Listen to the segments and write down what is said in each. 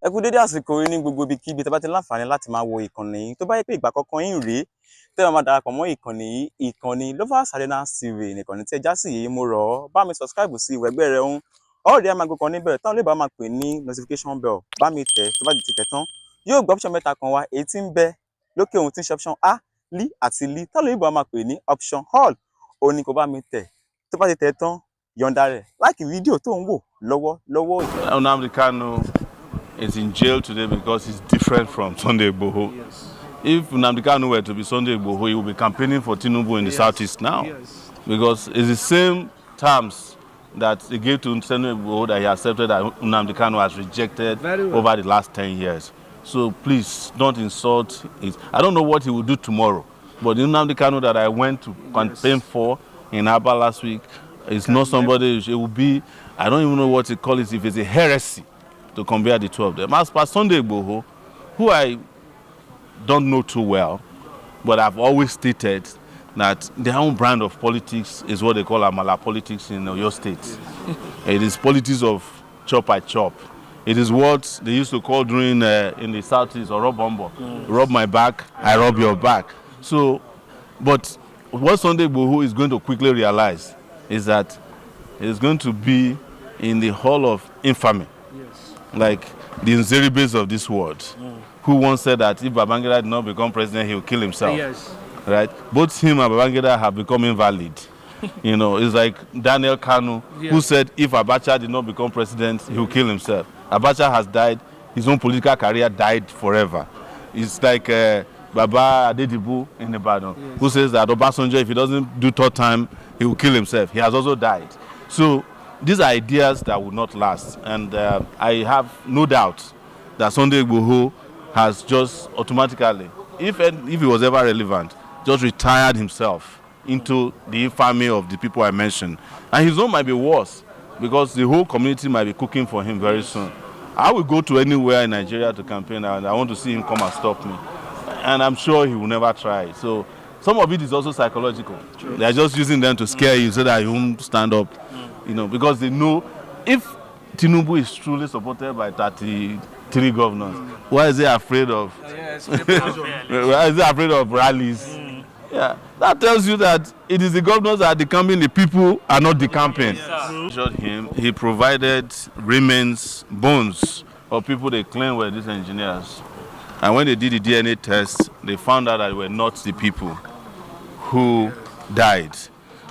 Ẹ kú dédé àsìkò yìí ní gbogbo ibikíbi tẹ́ bá ti láǹfààní láti máa wo ìkànnì yìí. Tó bá yẹ pé ìgbà àkọ́kọ́ yín rèé tẹ́ máa darapọ̀ mọ́ ìkànnì yìí, ìkànnì Lovers Arena TV nìkànnì tí ẹ já sí yìí. Mo rọ̀ ọ́ bá mi subscribe sí ìwé ẹgbẹ́ rẹ ń ọ̀rẹ́ máa gbé kan níbẹ̀ táwọn olóògbé máa pè ní notification bell. Bá mi tẹ̀ tó bá ti tẹ̀ tán yóò gbọ́ option mẹ́ta kan wá, èyí tí ń bẹ lókè ohun tí ń ṣe option A, Li àti Li táwọn olóògbé máa pè ní option all. Ó ní kó bá mi tẹ̀ tó bá ti tẹ̀ tán yọ̀ǹda rẹ̀ láìkì fídíò tó ń wò lọ́wọ́. Nnamdi Kanu is in jail today because he's different from Sunday Igboho. Yes. If Nnamdi Kanu were to be Sunday Igboho, he would be campaigning for Tinubu in the southeast now. Yes. Because it's the same terms that he gave to Sunday Igboho that he accepted that Nnamdi Kanu has rejected over the last 10 years. So please don't insult it. I don't know what he will do tomorrow, but the Nnamdi Kanu that I went to campaign for in Abba last week is not somebody, it will be, I don't even know what to call it, if it's a heresy to compare the two of them. As per Sunday Igboho, who I don't know too well, but I've always stated that their own brand of politics is what they call Amala politics in Oyo State. It is politics of chop I chop. It is what they used to call during in the Southeast or rub bombo. Rub my back, I rub your back. So, but what Sunday Igboho is going to quickly realize is that it is going to be in the hall of infamy. Like the Nzeribes of this world, who once said that if Babangida did not become president, he will kill himself. Yes. Right? Both him and Babangida have become invalid. You know, it's like Daniel Kanu, who said if Abacha did not become president, he will kill himself. Abacha has died. His own political career died forever. It's like Baba Adedibu in Ibadan, who says that Obasanjo, if he doesn't do third time, he will kill himself. He has also died. So these are ideas that will not last, and I have no doubt that Sunday Igboho has just automatically, if he was ever relevant, just retired himself into the infamy of the people I mentioned. And his own might be worse, because the whole community might be cooking for him very soon. I will go to anywhere in Nigeria to campaign, and I want to see him come and stop me. And I'm sure he will never try. So some of it is also psychological. True. They are just using them to scare you so that you won't stand up. You know, because they know if Tinubu is truly supported by 33 governors, why is he afraid of? Why is he afraid of rallies? Yeah, that tells you that it is the governors that are decamping, the people are not decamping. He provided remains, bones of people they claim were these engineers, and when they did the DNA test, they found out that they were not the people who died.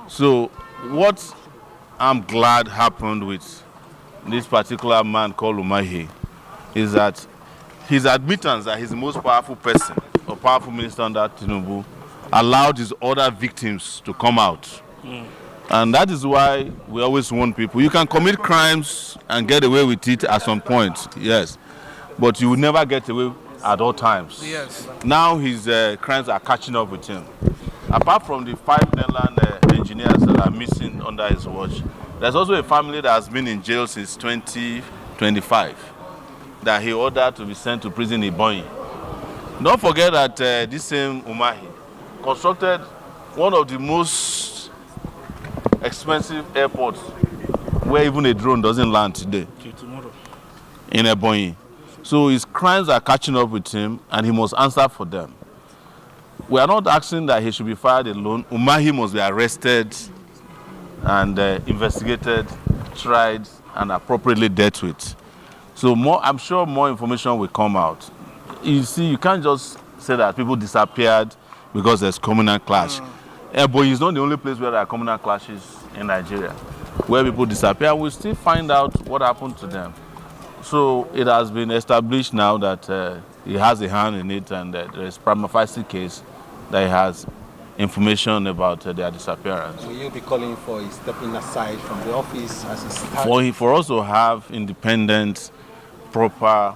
So what I'm glad happened with this particular man called Umahi is that his admittance that he's the most powerful person or powerful minister under Tinubu allowed his other victims to come out. And that is why we always warn people, you can commit crimes and get away with it at some point, yes, but you will never get away at all times. Yes. Now his crimes are catching up with him. Apart from the 5 Netherlands engineers that are missing under his watch, there's also a family that has been in jail since 2025 that he ordered to be sent to prison in Igboho. Don't forget that this same Umahi constructed one of the most expensive airports where even a drone doesn't land today, in Ebonyi. So his crimes are catching up with him and he must answer for them. We are not asking that he should be fired alone. Umahi must be arrested and investigated, tried, and appropriately dealt with. So I'm sure more information will come out. You see, you can't just say that people disappeared because there's communal clash. Ebonyi is not the only place where there are communal clashes in Nigeria. where people disappear. We still find out what happened to them. So it has been established now that he has a hand in it, and there is prima facie case that he has information about their disappearance. Will you be calling for a stepping aside from the office as a start? For us to have independent, proper,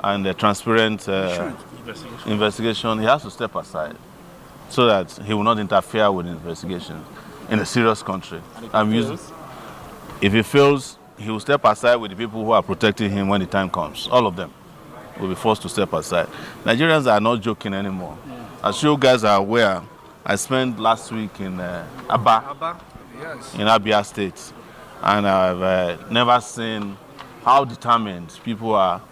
and transparent investigation, he has to step aside so that he will not interfere with the investigation in a serious country. If he fails, he will step aside with the people who are protecting him when the time comes. All of them will be forced to step aside. Nigerians are not joking anymore. As you guys are aware, I spent last week in Abba, Yes. in Abia State, and I've never seen how determined people are,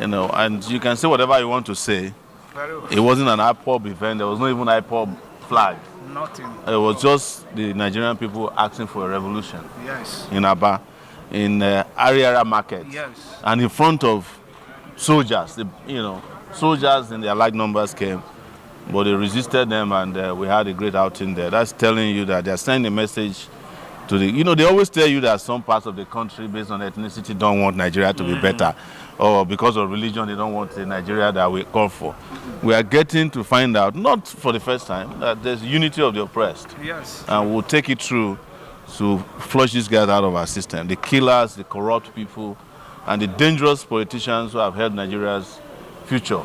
and you can say whatever you want to say. Very well. It wasn't an IPOB event, there was not even an IPOB flag. Nothing. It was just the Nigerian people asking for a revolution Yes. in Abba, in Ariara Market, Yes. and in front of soldiers. Soldiers in their large numbers came, but they resisted them, and we had a great outing there. That's telling you that they're sending a message to the. They always tell you that some parts of the country, based on ethnicity, don't want Nigeria to be better, or because of religion, they don't want the Nigeria that we call for. We are getting to find out, not for the first time, that there's unity of the oppressed. Yes. And we'll take it through to flush these guys out of our system. The killers, the corrupt people, and the dangerous politicians who have held Nigeria's future,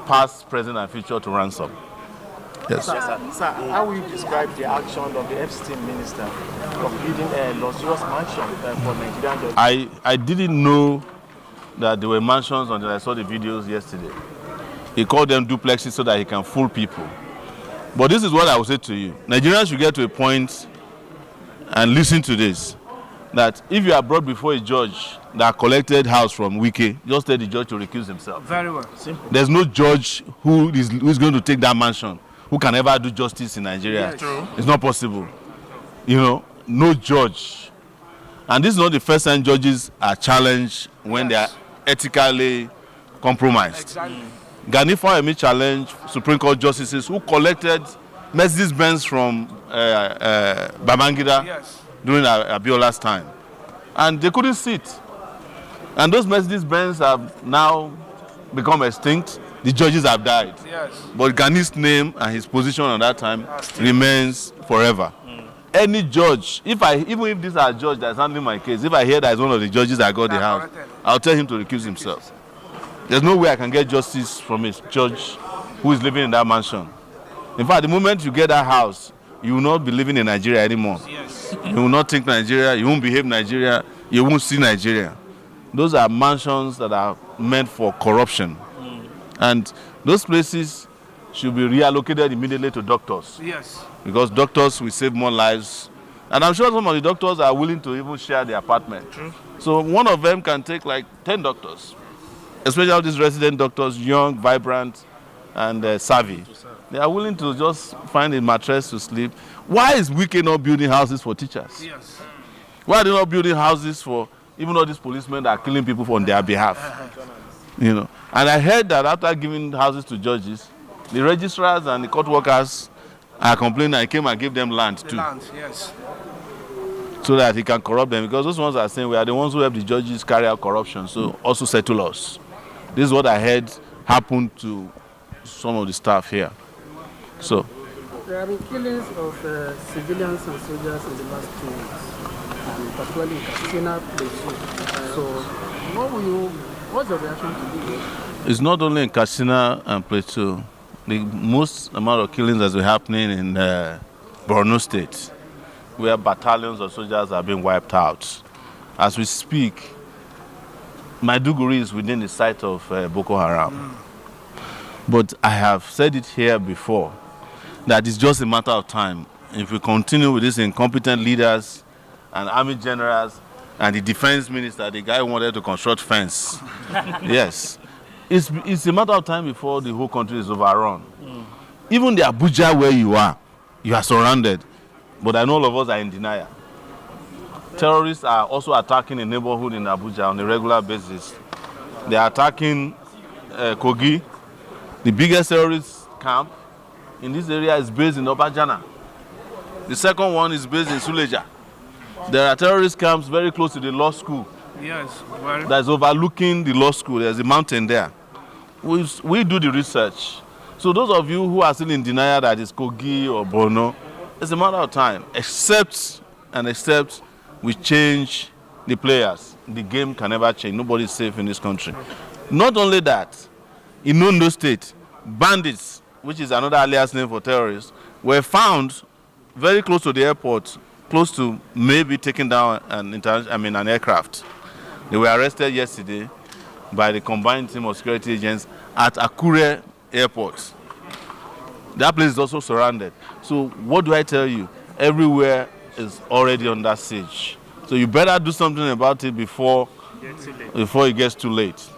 past, present, and future to ransom. Yes. Sir, how will you describe the action of the Epstein minister of building a luxurious mansion for Nigerian judges? I didn't know that there were mansions until I saw the videos yesterday. He called them duplexes so that he can fool people. But this is what I will say to you. Nigerians should get to a point and listen to this, that if you are brought before a judge that collected house from Wike, just tell the judge to recuse himself. Very well. Simple. There's no judge who is going to take that mansion who can ever do justice in Nigeria. Yes. True. It's not possible. No judge. And this is not the first time judges are challenged when they are ethically compromised. Exactly. Gani Fawemi challenged Supreme Court justices who collected Mercedes-Benz from Babangida Yes. during Abiola's time. And they couldn't sit. And those Mercedes-Benz have now become extinct. The judges have died. Yes. But Gani's name and his position at that time remains forever. Any judge, even if this is a judge that's handling my case, if I hear that it's one of the judges that got the house, I'll tell him to recuse himself. There's no way I can get justice from a judge who is living in that mansion. In fact, the moment you get that house, you will not be living in Nigeria anymore. Yes. You will not think Nigeria, you won't behave Nigeria, you won't see Nigeria. Those are mansions that are meant for corruption. And those places should be reallocated immediately to doctors. Yes. Because doctors will save more lives. And I'm sure some of the doctors are willing to even share the apartment. True. So one of them can take like 10 doctors. Especially all these resident doctors, young, vibrant, and savvy. They are willing to just find a mattress to sleep. Why is Wike not building houses for teachers? Yes. Why are they not building houses for even all these policemen that are killing people on their behalf? And I heard that after giving houses to judges, the registrars and the court workers are complaining that he came and gave them land The too, land. Yes. so that he can corrupt them. Because those ones are saying we are the ones who help the judges carry out corruption, so also settle us. This is what I heard happened to some of the staff here. So There have been killings of civilians and soldiers in the last 2 weeks, and particularly in Katsina Plateau. So, what's your reaction to this? it's not only in Katsina and Plateau. The most amount of killings has been happening in Borno State, where battalions of soldiers are being wiped out. As we speak, Maiduguri is within the sight of Boko Haram. But I have said it here before, that it's just a matter of time. If we continue with these incompetent leaders and army generals and the defense minister, the guy who wanted to construct fence, yes, it's a matter of time before the whole country is overrun. Even the Abuja where you are surrounded. But I know all of us are in denial. Terrorists are also attacking a neighborhood in Abuja on a regular basis. They are attacking Kogi. The biggest terrorist camp in this area is based in Obajana. The second one is based in Suleja. There are terrorist camps very close to the law school. Yes, very. That's overlooking the law school. There's a mountain there. We do the research. So those of you who are still in denial that it's Kogi or Borno, it's a matter of time. Except we change the players. The game can never change. Nobody is safe in this country. Not only that, in Ondo State, bandits, which is another alias name for terrorists, were found very close to the airport, close to maybe taking down an aircraft. They were arrested yesterday by the combined team of security agents at Akure Airport. That place is also surrounded. So what do I tell you? Everywhere is already under siege. So you better do something about it before it gets too late.